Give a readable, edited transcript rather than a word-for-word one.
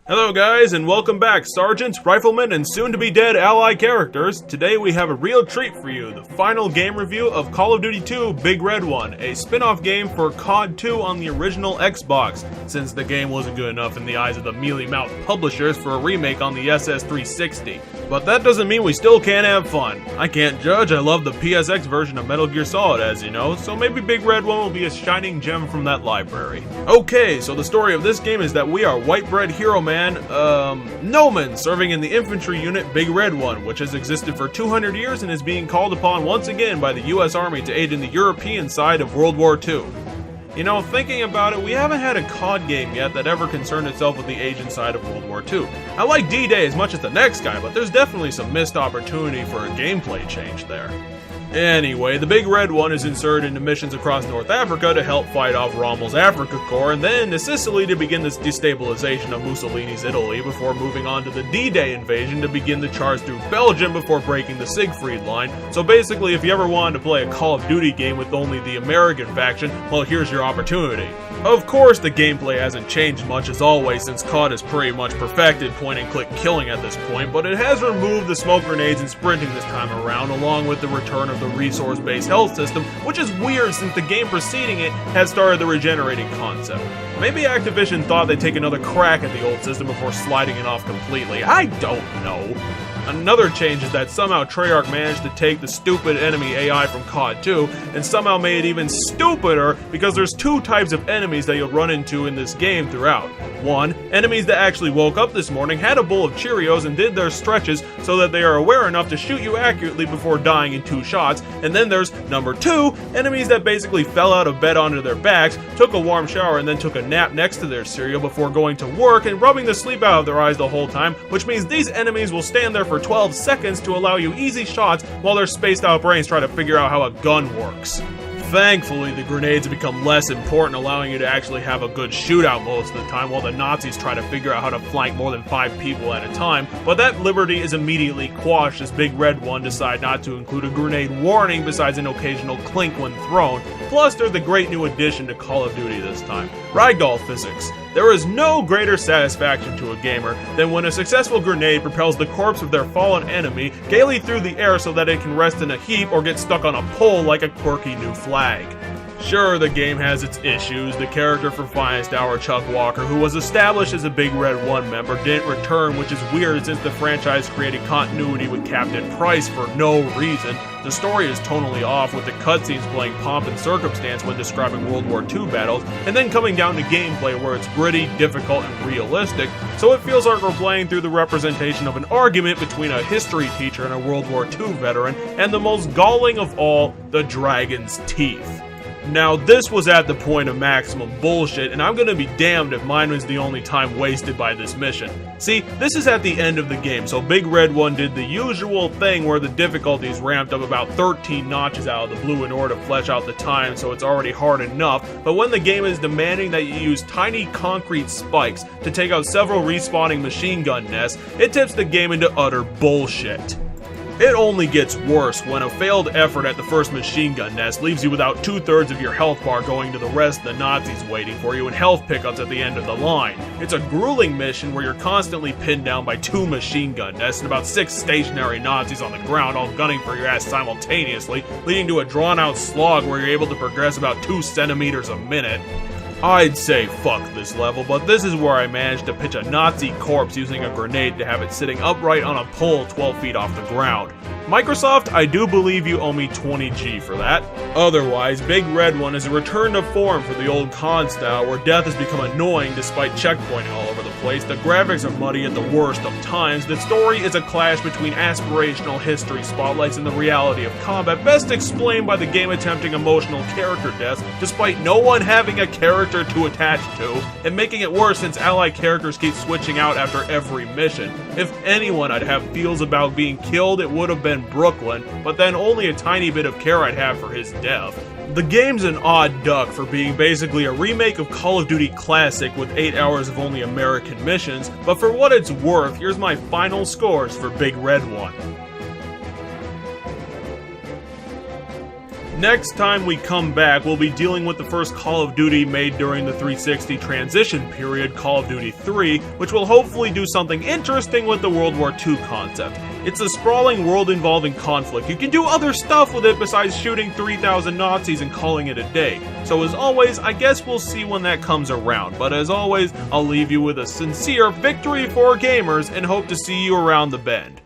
Hello guys, and welcome back, sergeants, riflemen, and soon-to-be-dead ally characters. Today we have a real treat for you, the final game review of Call of Duty 2 Big Red One, a spin-off game for COD 2 on the original Xbox, since the game wasn't good enough in the eyes of the mealy-mouthed publishers for a remake on the SS360. But that doesn't mean we still can't have fun. I can't judge, I love the PSX version of Metal Gear Solid, as you know, so maybe Big Red One will be a shining gem from that library. Okay, so the story of this game is that we are white bread hero man Noman, serving in the infantry unit Big Red One, which has existed for 200 years and is being called upon once again by the US Army to aid in the European side of World War II. You know, thinking about it, we haven't had a COD game yet that ever concerned itself with the Asian side of World War II. I like D-Day as much as the next guy, but there's definitely some missed opportunity for a gameplay change there. Anyway, the Big Red One is inserted into missions across North Africa to help fight off Rommel's Africa Corps, and then to Sicily to begin this destabilization of Mussolini's Italy before moving on to the D-Day invasion to begin the charge through Belgium before breaking the Siegfried Line. So basically, if you ever wanted to play a Call of Duty game with only the American faction, well, here's your opportunity. Of course, the gameplay hasn't changed much as always, since COD is pretty much perfected point-and-click killing at this point, but it has removed the smoke grenades and sprinting this time around, along with the return of the resource-based health system, which is weird since the game preceding it had started the regenerating concept. Maybe Activision thought they'd take another crack at the old system before sliding it off completely. I don't know. Another change is that somehow Treyarch managed to take the stupid enemy AI from COD 2 and somehow made it even stupider because there's two types of enemies that you'll run into in this game throughout. One, enemies that actually woke up this morning, had a bowl of Cheerios, and did their stretches so that they are aware enough to shoot you accurately before dying in 2 shots. And then there's number 2, enemies that basically fell out of bed onto their backs, took a warm shower, and then took a nap next to their cereal before going to work and rubbing the sleep out of their eyes the whole time, which means these enemies will stand there for 12 seconds to allow you easy shots while their spaced out brains try to figure out how a gun works. Thankfully, the grenades have become less important, allowing you to actually have a good shootout most of the time while the Nazis try to figure out how to flank more than 5 people at a time, but that liberty is immediately quashed as Big Red One decide not to include a grenade warning besides an occasional clink when thrown. Plus, there's the great new addition to Call of Duty this time, ragdoll physics. There is no greater satisfaction to a gamer than when a successful grenade propels the corpse of their fallen enemy gaily through the air so that it can rest in a heap or get stuck on a pole like a quirky new flag. Sure, the game has its issues. The character for Finest Hour, Chuck Walker, who was established as a Big Red One member, didn't return, which is weird since the franchise created continuity with Captain Price for no reason. The story is tonally off, with the cutscenes playing pomp and circumstance when describing World War II battles, and then coming down to gameplay where it's gritty, difficult, and realistic, so it feels like we're playing through the representation of an argument between a history teacher and a World War II veteran, and the most galling of all, the dragon's teeth. Now, this was at the point of maximum bullshit, and I'm gonna be damned if mine was the only time wasted by this mission. See, this is at the end of the game, so Big Red One did the usual thing where the difficulty is ramped up about 13 notches out of the blue in order to flesh out the time, so it's already hard enough, but when the game is demanding that you use tiny concrete spikes to take out several respawning machine gun nests, it tips the game into utter bullshit. It only gets worse when a failed effort at the first machine gun nest leaves you without 2/3 of your health bar going to the rest of the Nazis waiting for you and health pickups at the end of the line. It's a grueling mission where you're constantly pinned down by 2 machine gun nests and about 6 stationary Nazis on the ground all gunning for your ass simultaneously, leading to a drawn-out slog where you're able to progress about 2 centimeters a minute. I'd say fuck this level, but this is where I managed to pitch a Nazi corpse using a grenade to have it sitting upright on a pole 12 feet off the ground. Microsoft, I do believe you owe me 20G for that. Otherwise, Big Red One is a return to form for the old COD style where death has become annoying despite checkpointing all over the place, the graphics are muddy at the worst of times, the story is a clash between aspirational history spotlights and the reality of combat, best explained by the game attempting emotional character deaths despite no one having a character to attach to, and making it worse since ally characters keep switching out after every mission. If anyone I'd have feels about being killed, it would have been Brooklyn, but then only a tiny bit of care I'd have for his death. The game's an odd duck for being basically a remake of Call of Duty Classic with 8 hours of only American missions, but for what it's worth, here's my final scores for Big Red One. Next time we come back, we'll be dealing with the first Call of Duty made during the 360 transition period, Call of Duty 3, which will hopefully do something interesting with the World War II concept. It's a sprawling world involving conflict. You can do other stuff with it besides shooting 3,000 Nazis and calling it a day. So as always, I guess we'll see when that comes around. But as always, I'll leave you with a sincere victory for gamers and hope to see you around the bend.